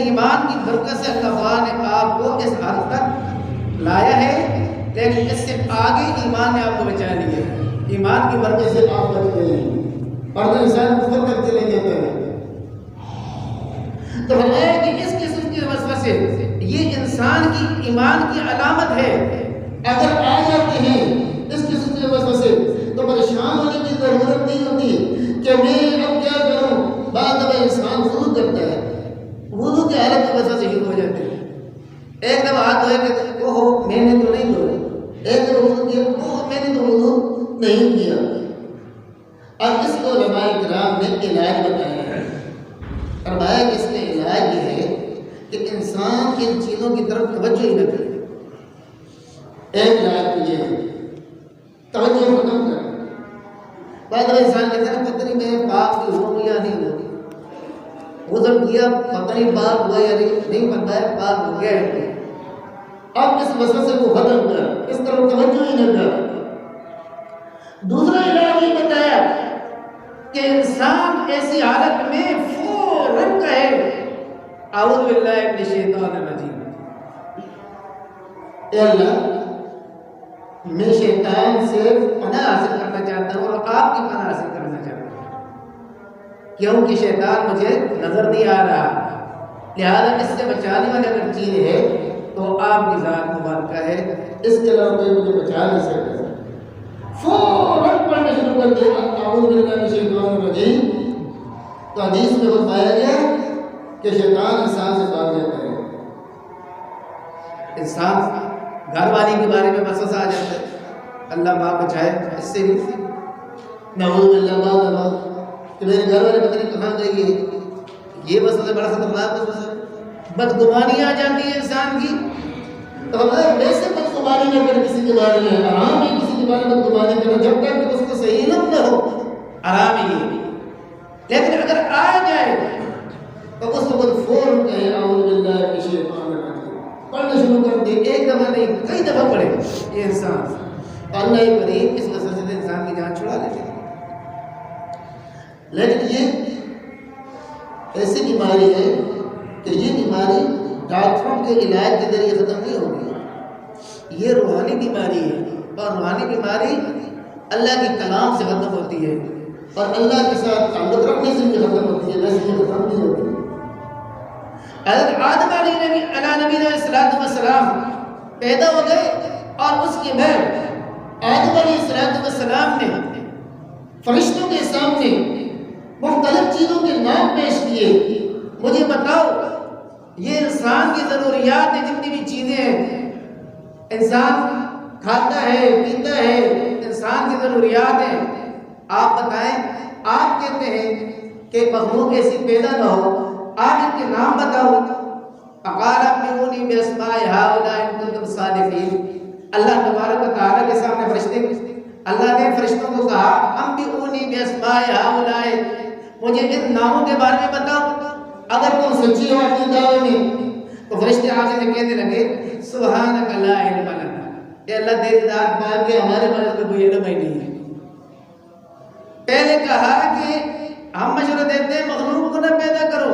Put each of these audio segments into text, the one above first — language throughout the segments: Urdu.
ایمان کی برکت سے اللہ تعالیٰ نے آپ کو اس حد تک لایا ہے، لیکن اس سے آگے ایمان نے آپ کو بچا لیا ہے۔ ایمان کی برکت سے آپ بچ گئے ہیں، اور انسان خود تک چلے جاتے ہیں۔ تو فرمایا کہ اس قسم کے وسوسے یہ انسان کی ایمان کی علامت ہے، اگر آ جاتے ہیں اس قسم کے وسوسے تو پریشان ہونے کی ضرورت نہیں ہوتی کہ میں اب کیا کروں۔ بعد دفعہ انسان وضو کرتا ہے، وضو کی حالت میں وسوسے شروع ہو جاتے ہیں۔ ایک دفعہ ہاتھ دھوئے کہ اوہو میں نے تو نہیں دھوئے، ایک دفعہ وضو کیا اوہ میں نے تو وضو نہیں کیا۔ اب اس کو علماء کرام نے علاج بتایا ہے، فرمایا کہ اس میں علاج یہ ہے کہ انسان ان چیزوں کی طرف توجہ ہی نہ کرے۔ ایک علاج تو یہ ہے توجہ ختم کر۔ بعد میں انسان کہتا ہے پتہ نہیں میں پاک بھی ہوں یا نہیں ہوں، غسل کیا پتہ نہیں پاک ہوا یا نہیں پتہ ہے پاک ہو گیا ہے۔ اب اس وسوسے کو ختم کر، اس طرف توجہ ہی نہ کر۔ دوسرا علاج یہ بتایا کہ انسان ایسی حالت میں فوراً کہے اعوذ باللہ من الشیطان الرجیم، اے اللہ میں شیطان سے پناہ حاصل کرنا چاہتا ہوں اور آپ کی پناہ حاصل کرنا چاہتا ہوں، کیونکہ شیطان مجھے نظر نہیں آ رہا، لہذا اس سے بچانے والی اگر چیز ہے تو آپ کی ذات مبارکہ ہے، اس کے علاوہ کوئی مجھے بچا نہیں سکتا۔ فوراً پڑھنا شروع کر دیا اعوذ باللہ من الشیطان الرجیم۔ تو حدیث میں بتایا گیا کہ شیطان انسان سے بھاگ جاتا ہے۔ انسان گھر والی کے بارے میں وسوسہ آ جاتا ہے، اللہ پاک بچائے اس سے بھی، نعوذ باللہ بعد کہ میرے گھر والے پتہ نہیں کہاں گئی ہے، یہ وسوسہ بڑا خطرناک وسوسہ ہے۔ بدگمانی آ جاتی ہے انسان کی، تو ہمیں ویسے بدگمانی نہ کرے کسی کے بارے میں، آرام ہی کسی کے بارے میں بدگمانی کرنا، جب تک کہ اس کو صحیح علم نہ ہو آرام ہی ہے۔ لیکن اگر آ جائے تو اس وقت فوراً کہے اعوذ باللہ من الشیطان الرجیم، پڑھنا شروع کر دے، ایک دفعہ نہیں کئی دفعہ پڑھے یہ انسان، اللہ ہی کریم اس وسوسے سے انسان کی جان چھڑا لیتے ہیں۔ لیکن یہ ایسی بیماری ہے کہ یہ بیماری ڈاکٹروں کے علاج کے ذریعے ختم نہیں ہوگی، یہ روحانی بیماری ہے، اور روحانی بیماری اللہ کے کلام سے ختم ہوتی ہے، اور اللہ کے ساتھ تعلق رکھنے سے بھی ختم ہوتی ہے، ویسے یہ ختم نہیں ہوتی۔ حضرت آدم علیہ نبی علیہ السلام پیدا ہو گئے، اور اس کے بعد آدم علیہ السلام نے فرشتوں کے سامنے مختلف چیزوں کے نام پیش کیے، مجھے بتاؤ یہ انسان کی ضروریات ہیں، جتنی بھی چیزیں ہیں انسان کھاتا ہے پیتا ہے، انسان کی ضروریات ہیں، آپ بتائیں، آپ کہتے ہیں کہ مخلوق ایسی پیدا نہ ہو، آپ ان کے نام بتاؤ۔ فقال انبئونی باسماء ہؤلاء ان کنتم صادقین۔ اللہ تبارک و تعالیٰ کے سامنے فرشتے، اللہ نے فرشتوں کو کہا انبئونی باسماء ہؤلاء، مجھے ان ناموں کے بارے میں بتاؤ، اگر تم سچی ہو اپنے دعوے میں۔ تو فرشتے آگے سے کہنے لگے سبحانک لا علم لنا، اے اللہ تیری ذات پاک ہے، ہمارے بارے میں کوئی علم ہی نہیں ہے۔ پہلے کہا کہ ہم مشورہ دیتے ہیں مخلوق کو نہ پیدا کرو،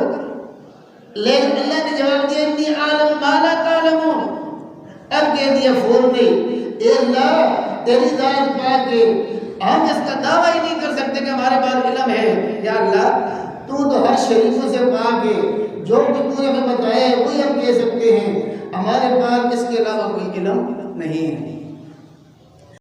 لیکن اللہ نے جواب دیا انی عالم ما لا تعلمون، اب کہہ دیا فور نہیں، اے اللہ تیری ذات پاک ہے، ہم اس کا دعویٰ ہی نہیں کر سکتے کہ ہمارے پاس علم ہے، یا اللہ تو ہر شریفوں سے پاک ہے، جو کہ تو نے ہمیں بتایا ہے وہی ہم کہہ سکتے ہیں، ہمارے پاس اس کے علاوہ کوئی علم نہیں ہے۔